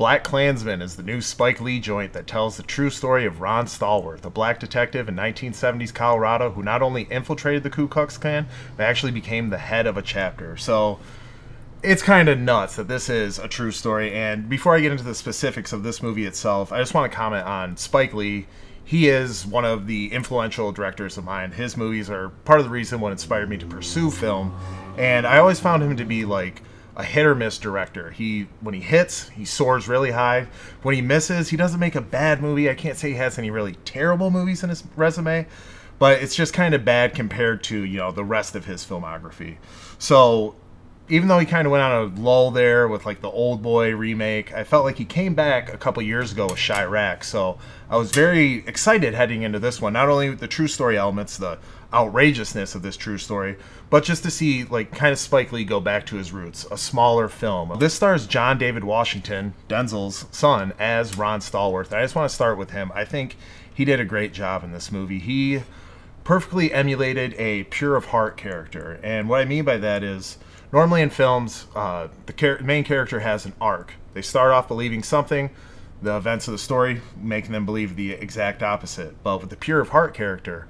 Black Klansman is the new Spike Lee joint that tells the true story of Ron Stallworth, a black detective in 1970s Colorado who not only infiltrated the Ku Klux Klan, but actually became the head of a chapter. So it's kind of nuts that this is a true story. And before I get into the specifics of this movie itself, I just want to comment on Spike Lee. He is one of the influential directors of mine. His movies are part of the reason what inspired me to pursue film. And I always found him to be like a hit or miss director. When he hits, he soars really high. When he misses, he doesn't make a bad movie. I can't say he has any really terrible movies in his resume, but it's just kind of bad compared to, you know, the rest of his filmography. So even though he kind of went on a lull there with like the Old Boy remake, I felt like he came back a couple years ago with Chirac. So I was very excited heading into this one. Not only the true story elements, the outrageousness of this true story, but just to see like kind of Spike Lee go back to his roots, a smaller film. This stars John David Washington, Denzel's son, as Ron Stallworth. I just want to start with him. I think he did a great job in this movie. He perfectly emulated a pure of heart character. And what I mean by that is, normally in films, the main character has an arc. They start off believing something, the events of the story making them believe the exact opposite. But with the pure of heart character,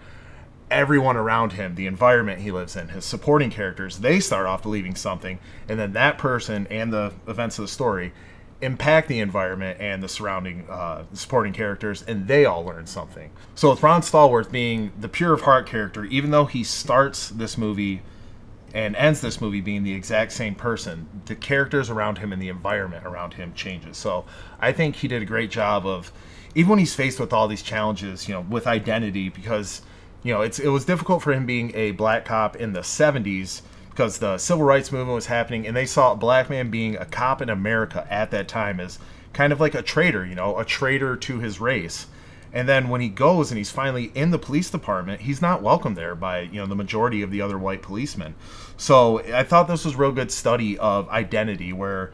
everyone around him, the environment he lives in, his supporting characters, they start off believing something, and then that person and the events of the story impact the environment and the surrounding supporting characters, and they all learn something. So with Ron Stallworth being the pure of heart character, even though he starts this movie and ends this movie being the exact same person, the characters around him and the environment around him changes. So I think he did a great job of, even when he's faced with all these challenges, you know, with identity, because, you know, it was difficult for him being a black cop in the 70s because the civil rights movement was happening, and they saw a black man being a cop in America at that time as kind of like a traitor, you know, a traitor to his race. And then when he goes and he's finally in the police department, he's not welcome there by, you know, the majority of the other white policemen. So I thought this was a real good study of identity, where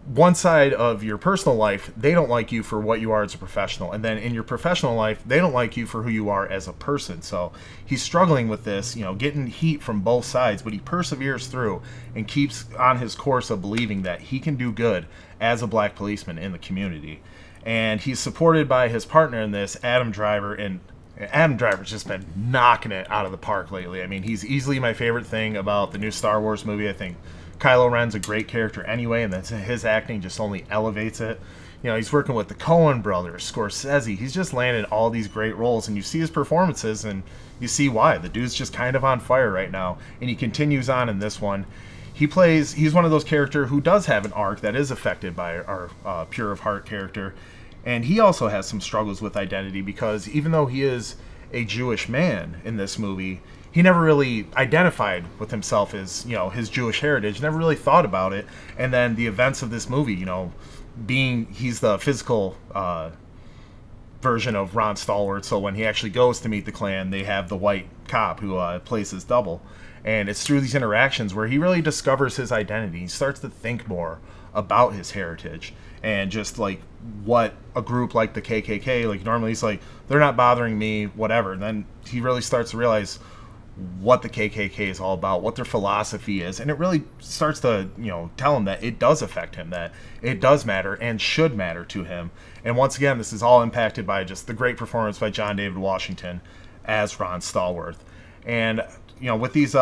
one side of your personal life, they don't like you for what you are as a professional. And then in your professional life, they don't like you for who you are as a person. So he's struggling with this, you know, getting heat from both sides, but he perseveres through and keeps on his course of believing that he can do good as a black policeman in the community. And he's supported by his partner in this, Adam Driver, and Adam Driver's just been knocking it out of the park lately. I mean, he's easily my favorite thing about the new Star Wars movie. I think Kylo Ren's a great character anyway, and that's his acting just only elevates it. You know, he's working with the Coen brothers, Scorsese. He's just landed all these great roles, and you see his performances, and you see why. The dude's just kind of on fire right now, and he continues on in this one. He's one of those characters who does have an arc that is affected by our pure of heart character. And he also has some struggles with identity, because even though he is a Jewish man in this movie, he never really identified with himself as, you know, his Jewish heritage, never really thought about it. And then the events of this movie, you know, he's the physical version of Ron Stallworth. So when he actually goes to meet the Klan, they have the white cop who plays his double. And it's through these interactions where he really discovers his identity. He starts to think more about his heritage and just like what a group like the KKK, like normally he's like, they're not bothering me, whatever. And then he really starts to realize what the KKK is all about, what their philosophy is, and it really starts to, you know, tell him that it does affect him, that it does matter and should matter to him. And once again, this is all impacted by just the great performance by John David Washington as Ron Stallworth. And, you know, with these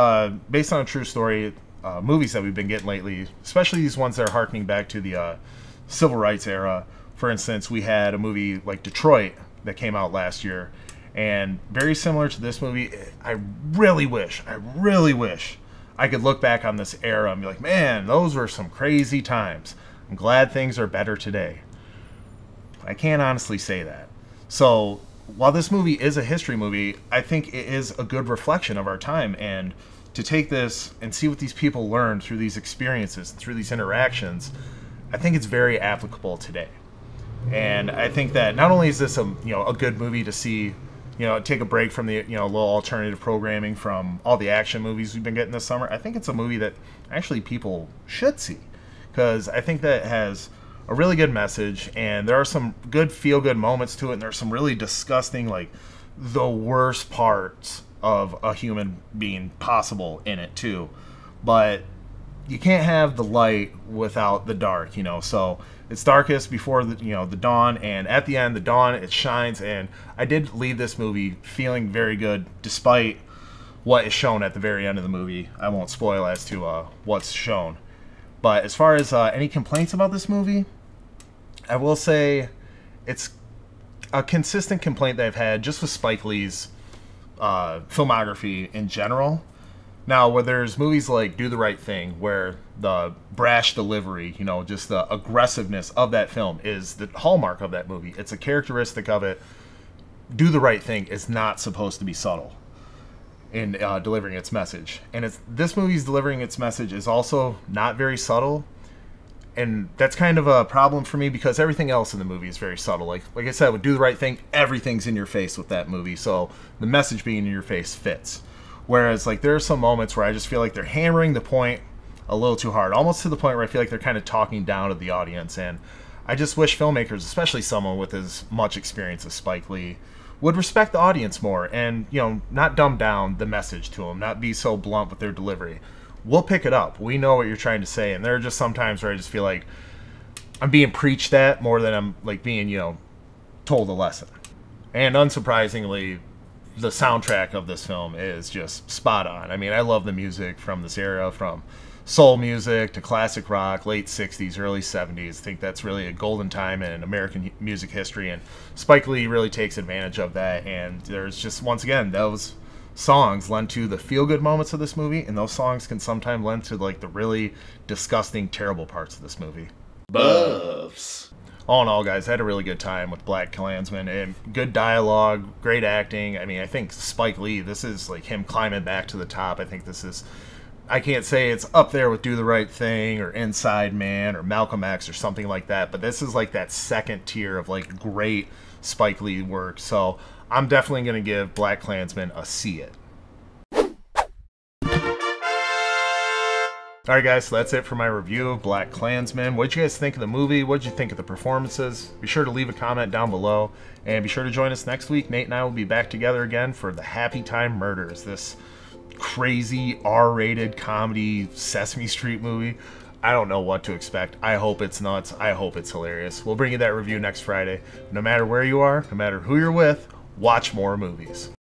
based on a true story movies that we've been getting lately, especially these ones that are harkening back to the civil rights era. For instance, we had a movie like Detroit that came out last year, and very similar to this movie. I really wish I could look back on this era and be like, man, those were some crazy times. I'm glad things are better today. I can't honestly say that. So while this movie is a history movie, I think it is a good reflection of our time, and to take this and see what these people learned through these experiences, through these interactions, I think it's very applicable today. And I think that not only is this a good movie to see, take a break from the little alternative programming from all the action movies we've been getting this summer, I think it's a movie that actually people should see, because I think that it has a really good message, and there are some good feel-good moments to it, and there's some really disgusting, like the worst parts of a human being possible in it too. But you can't have the light without the dark, so it's darkest before the dawn, and at the end, the dawn, it shines. And I did leave this movie feeling very good, despite what is shown at the very end of the movie. I won't spoil as to what's shown. But as far as any complaints about this movie, I will say it's a consistent complaint that I've had just with Spike Lee's filmography in general. Now, where there's movies like Do the Right Thing, where the brash delivery, just the aggressiveness of that film is the hallmark of that movie. It's a characteristic of it. Do the Right Thing is not supposed to be subtle in delivering its message. And this movie's delivering its message is also not very subtle. And that's kind of a problem for me because everything else in the movie is very subtle. Like I said, with Do the Right Thing, everything's in your face with that movie. So the message being in your face fits. Whereas like there are some moments where I just feel like they're hammering the point a little too hard. Almost to the point where I feel like they're kind of talking down to the audience. And I just wish filmmakers, especially someone with as much experience as Spike Lee, would respect the audience more and, not dumb down the message to them, not be so blunt with their delivery. We'll pick it up. We know what you're trying to say. And there are just some times where I just feel like I'm being preached at more than I'm like being, told a lesson. And unsurprisingly, the soundtrack of this film is just spot on. I mean, I love the music from this era, from soul music to classic rock, late 60s, early 70s. I think that's really a golden time in American music history, and Spike Lee really takes advantage of that. And there's just, once again, those songs lend to the feel-good moments of this movie, and those songs can sometimes lend to like the really disgusting, terrible parts of this movie. Buffs. All in all, guys, I had a really good time with BlacKkKlansman, and good dialogue, great acting. I mean, I think Spike Lee, this is like him climbing back to the top. I think this is, I can't say it's up there with Do the Right Thing or Inside Man or Malcolm X or something like that, but this is like that second tier of like great Spike Lee work. So I'm definitely going to give BlacKkKlansman a see it. Alright guys, so that's it for my review of BlacKkKlansman. What did you guys think of the movie? What did you think of the performances? Be sure to leave a comment down below, and be sure to join us next week. Nate and I will be back together again for the Happy Time Murders, this crazy R-rated comedy Sesame Street movie. I don't know what to expect. I hope it's nuts. I hope it's hilarious. We'll bring you that review next Friday. No matter where you are, no matter who you're with, watch more movies.